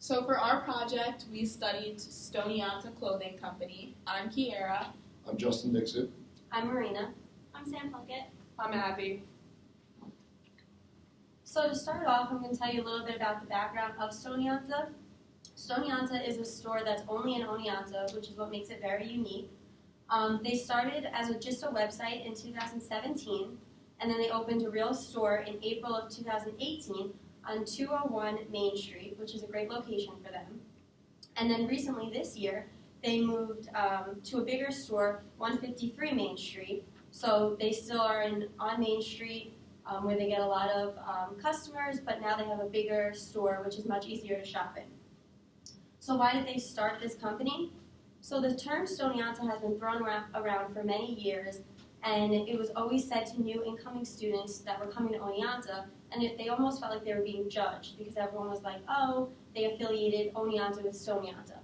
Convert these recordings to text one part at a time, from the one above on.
So for our project, we studied Stoneonta Clothing Company. I'm Kiera. I'm Justin Dixit. I'm Marina. I'm Sam Plunkett. I'm Abby. So to start off, I'm going to tell you a little bit about the background of Stoneonta. Stoneonta is a store that's only in Oneonta, which is what makes it very unique. They started as just a website in 2017, and then they opened a real store in April of 2018 on 201 Main Street, which is a great location for them. And then recently this year, they moved to a bigger store, 153 Main Street. So they still are on Main Street, where they get a lot of customers, but now they have a bigger store, which is much easier to shop in. So why did they start this company? So the term Stoneonta has been thrown around for many years, and it was always said to new incoming students that were coming to Oneonta, and they almost felt like they were being judged because everyone was like, oh, they affiliated Oneonta with Stoneonta.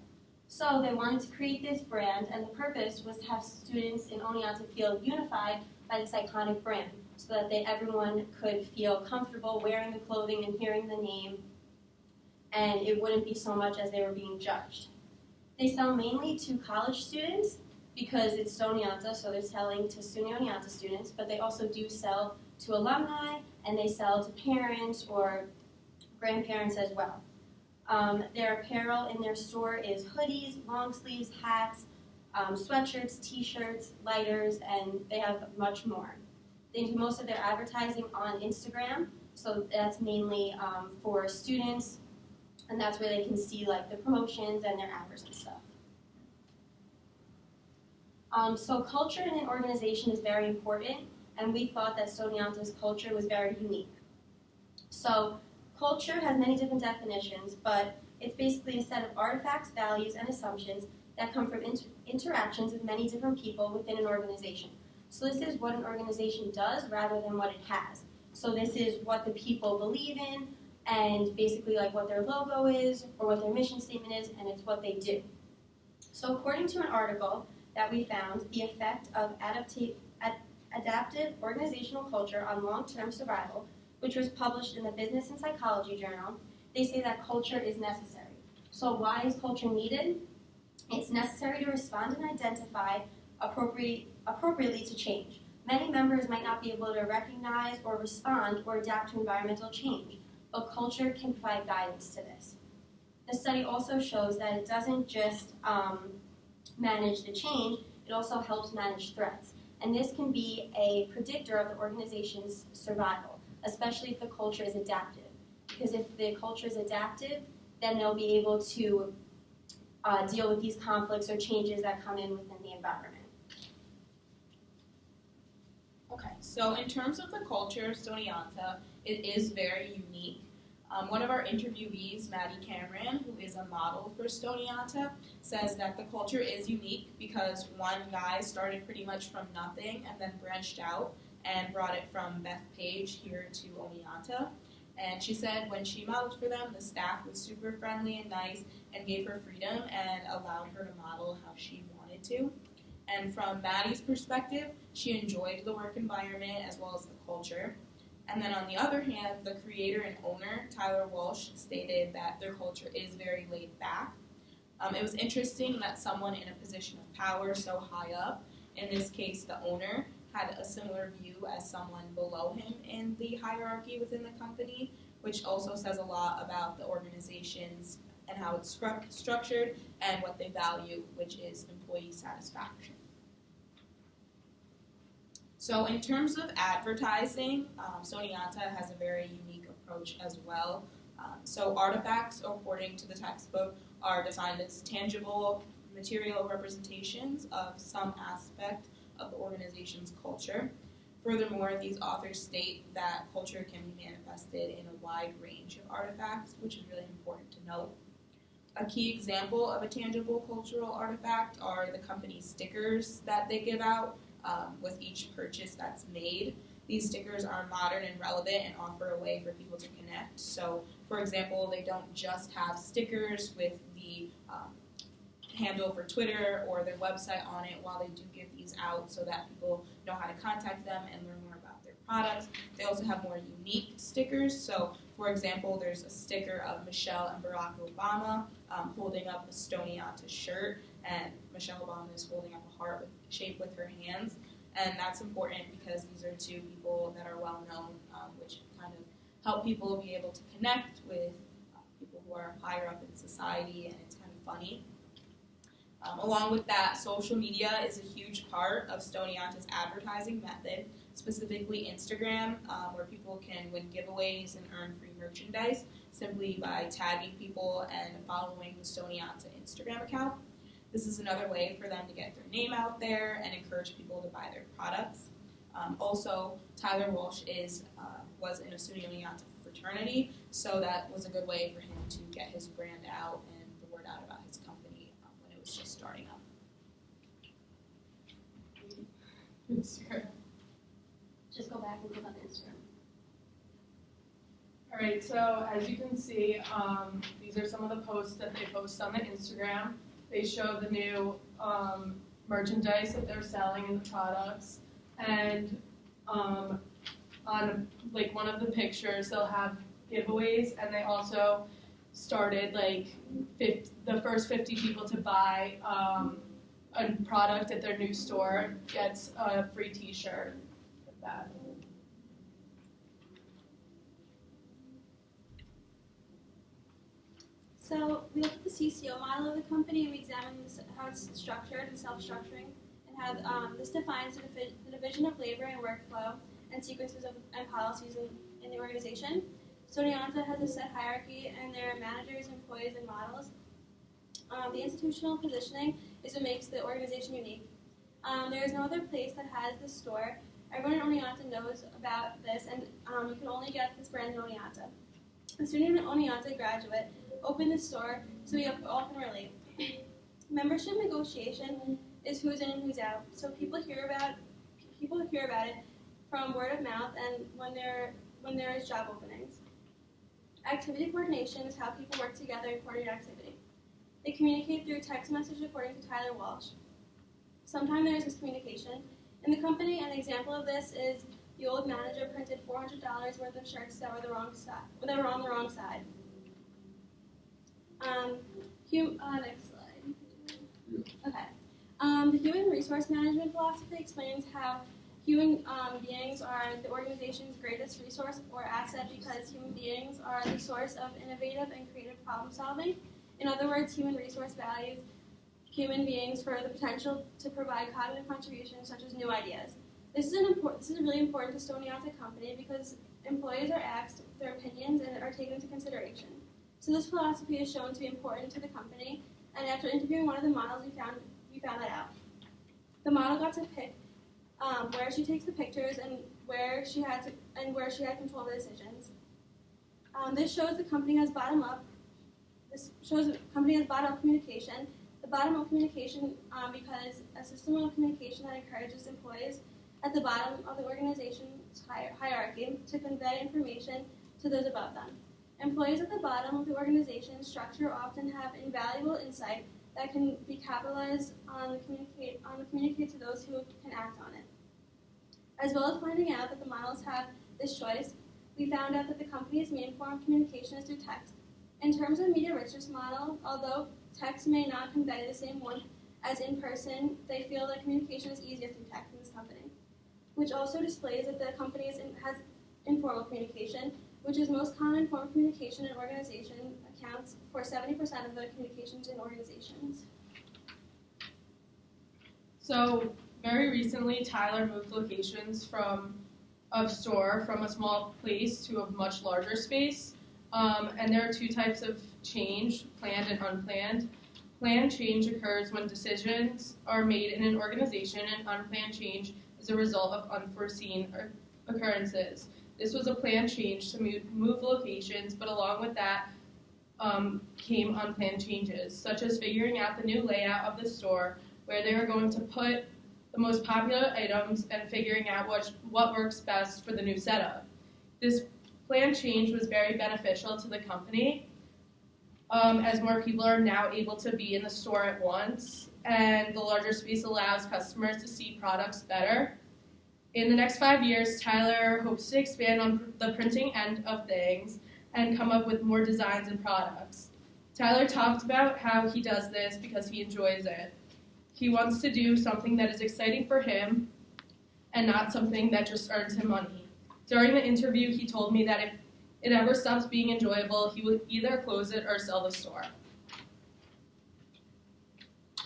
So they wanted to create this brand, and the purpose was to have students in Oneonta feel unified by this iconic brand, so that everyone could feel comfortable wearing the clothing and hearing the name, and it wouldn't be so much as they were being judged. They sell mainly to college students because it's Stoneonta, so they're selling to SUNY Oneonta students, but they also do sell to alumni, and they sell to parents or grandparents as well. Their apparel in their store is hoodies, long sleeves, hats, sweatshirts, t-shirts, lighters, and they have much more. They do most of their advertising on Instagram, so that's mainly for students, and that's where they can see like the promotions and their ads and stuff. So culture in an organization is very important, and we thought that Stoneonta's culture was very unique. So culture has many different definitions, but it's basically a set of artifacts, values, and assumptions that come from interactions with many different people within an organization. So this is what an organization does rather than what it has. So this is what the people believe in, and basically like what their logo is or what their mission statement is, and it's what they do. So according to an article that we found, the effect of adaptive organizational culture on long-term survival, which was published in the Business and Psychology Journal, they say that culture is necessary. So why is culture needed? It's necessary to respond and identify appropriately to change. Many members might not be able to recognize or respond or adapt to environmental change, but culture can provide guidance to this. The study also shows that it doesn't just manage the change, it also helps manage threats. And this can be a predictor of the organization's survival, especially if the culture is adaptive. Because if the culture is adaptive, then they'll be able to deal with these conflicts or changes that come in within the environment. Okay, so in terms of the culture of Stoneonta, it is very unique. One of our interviewees, Maddie Cameron, who is a model for Stoneonta, says that the culture is unique because one guy started pretty much from nothing and then branched out and brought it from Bethpage here to Oneonta. And she said when she modeled for them, the staff was super friendly and nice and gave her freedom and allowed her to model how she wanted to. And from Maddie's perspective, she enjoyed the work environment as well as the culture. And then on the other hand, the creator and owner, Tyler Walsh, stated that their culture is very laid back. It was interesting that someone in a position of power so high up, in this case the owner, had a similar view as someone below him in the hierarchy within the company, which also says a lot about the organizations and how it's structured and what they value, which is employee satisfaction. So in terms of advertising, Stoneonta has a very unique approach as well. So artifacts, according to the textbook, are defined as tangible material representations of some aspect of the organization's culture. Furthermore, these authors state that culture can be manifested in a wide range of artifacts, which is really important to note. A key example of a tangible cultural artifact are the company's stickers that they give out with each purchase that's made. These stickers are modern and relevant and offer a way for people to connect. So, for example, they don't just have stickers with the handle for Twitter or their website on it. While they do give these out so that people know how to contact them and learn more about their products, they also have more unique stickers. So, For example, there's a sticker of Michelle and Barack Obama holding up a Stoneonta shirt, and Michelle Obama is holding up a heart shape with her hands. And that's important because these are two people that are well known, which kind of help people be able to connect with people who are higher up in society, and it's kind of funny. Along with that, social media is a huge part of Stoneonta's advertising method, specifically Instagram, where people can win giveaways and earn free merchandise simply by tagging people and following the Stoneonta Instagram account. This is another way for them to get their name out there and encourage people to buy their products. Also, Tyler Walsh was in a Stoneonta fraternity, so that was a good way for him to get his brand out and the word out about his company when it was just starting up. Instagram. Just go back and click on Instagram. All right, so as you can see, these are some of the posts that they post on the Instagram. They show the new merchandise that they're selling and the products. And on like one of the pictures, they'll have giveaways, and they also started the first 50 people to buy a product at their new store gets a free T-shirt with that. So we looked at the CCO model of the company, and we examined how it's structured and self-structuring, and how this defines the division of labor and workflow and sequences and policies in the organization. Stoneonta has a set hierarchy, and there are managers, employees, and models. The institutional positioning is what makes the organization unique. There is no other place that has this store. Everyone in Oneonta knows about this, and you can only get this brand in Oneonta. A student in Oneonta graduate opened this store so we all can relate. Membership negotiation is who's in and who's out. So people hear about it from word of mouth and when there is job openings. Activity coordination is how people work together and coordinate activity. They communicate through text message according to Tyler Walsh. Sometimes there is miscommunication. In the company, an example of this is the old manager printed $400 worth of shirts that were on the wrong side. Next slide. Okay. The human resource management philosophy explains how human beings are the organization's greatest resource or asset because human beings are the source of innovative and creative problem solving. In other words, human resource values human beings for the potential to provide cognitive contributions such as new ideas. This is really important to Stoneonta company because employees are asked their opinions and are taken into consideration. So this philosophy is shown to be important to the company, and after interviewing one of the models, we found that out. The model got to pick where she takes the pictures and where she had control of the decisions. This shows the company has bottom-up. This shows the company has bottom-up communication. The bottom-up communication because a system of communication that encourages employees at the bottom of the organization's hierarchy to convey information to those above them. Employees at the bottom of the organization structure often have invaluable insight that can be capitalized on to communicate to those who can act on it. As well as finding out that the models have this choice, we found out that the company's main form of communication is through text. In terms of media richness model, although text may not convey the same one as in person, they feel that communication is easier through text in this company, which also displays that the company has informal communication, which is most common form of communication in organization, accounts for 70% of the communications in organizations. So very recently, Tyler moved locations from a store from a small place to a much larger space. And there are two types of change, planned and unplanned. Planned change occurs when decisions are made in an organization, and unplanned change is a result of unforeseen occurrences. This was a planned change to move locations, but along with that came unplanned changes, such as figuring out the new layout of the store, where they were going to put the most popular items and figuring out what works best for the new setup. This planned change was very beneficial to the company, as more people are now able to be in the store at once, and the larger space allows customers to see products better. In the next 5 years, Tyler hopes to expand on the printing end of things and come up with more designs and products. Tyler talked about how he does this because he enjoys it. He wants to do something that is exciting for him and not something that just earns him money. During the interview, he told me that if it ever stops being enjoyable, he would either close it or sell the store.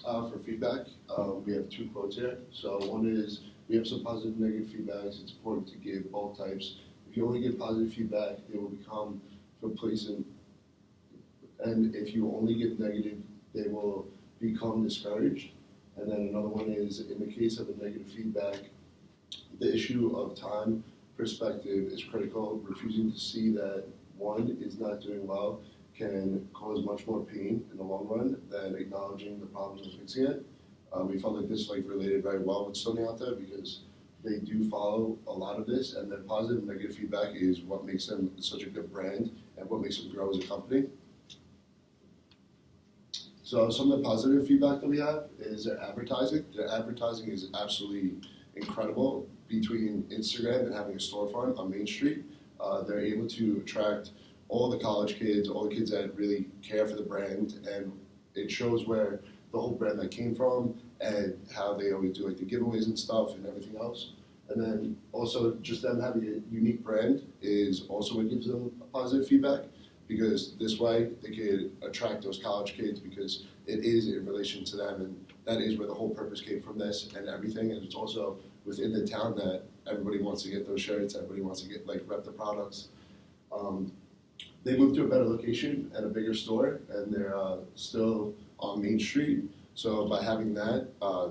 For feedback, we have 2 quotes here. So one is, we have some positive and negative feedbacks. It's important to give both types. If you only give positive feedback, it will become complacent. And if you only give negative, they will become discouraged. And then another one is, in the case of a negative feedback, the issue of time perspective is critical. Refusing to see that one is not doing well can cause much more pain in the long run than acknowledging the problems and fixing it. We felt like this related very well with Stoneonta because they do follow a lot of this, and their positive and negative feedback is what makes them such a good brand and what makes them grow as a company. So some of the positive feedback that we have is their advertising. Their advertising is absolutely incredible. Between Instagram and having a storefront on Main Street, they're able to attract all the college kids, all the kids that really care for the brand, and it shows where the whole brand that came from and how they always do the giveaways and stuff and everything else. And then also just them having a unique brand is also what gives them a positive feedback, because this way they could attract those college kids because it is in relation to them, and that is where the whole purpose came from this and everything. And it's also within the town that everybody wants to get those shirts, everybody wants to get rep the products. They moved to a better location and a bigger store, and they're still on Main Street. So by having that,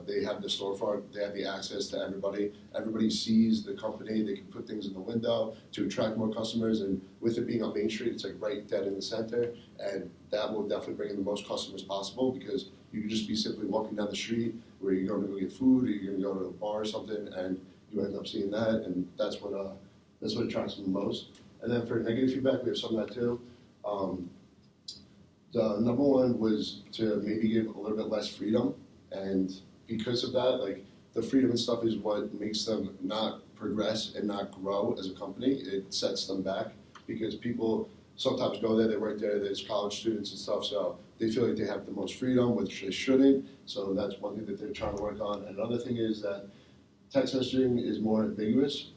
they have the storefront, they have the access to everybody. Everybody sees the company, they can put things in the window to attract more customers, and with it being on Main Street, it's right dead in the center, and that will definitely bring in the most customers possible, because you can just be simply walking down the street where you're going to go get food, or you're going to go to a bar or something, and you end up seeing that, and that's what attracts them the most. And then for negative feedback, we have some of that too. The number one was to maybe give a little bit less freedom, and because of that, the freedom and stuff is what makes them not progress and not grow as a company. It sets them back because people sometimes go there, they work there, there's college students and stuff, so they feel like they have the most freedom, which they shouldn't. So that's one thing that they're trying to work on. And another thing is that text messaging is more ambiguous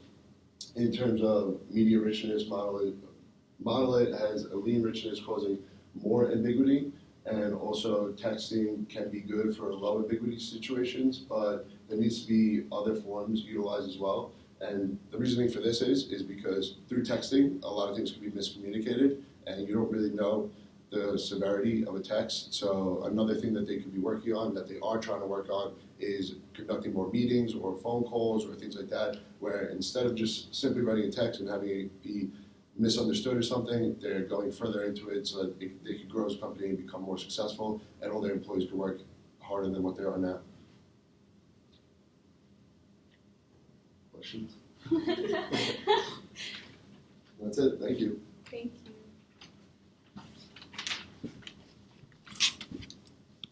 in terms of media richness. Model it as a lean richness causing more ambiguity, and also texting can be good for low ambiguity situations, but there needs to be other forms utilized as well. And the reasoning for this is because through texting, a lot of things can be miscommunicated, and you don't really know the severity of a text. So another thing that they could be working on, that they are trying to work on, is conducting more meetings or phone calls or things like that, where instead of just simply writing a text and having it be misunderstood or something, they're going further into it so that they can grow as a company and become more successful, and all their employees can work harder than what they are now. Questions? That's it. Thank you. Thank you.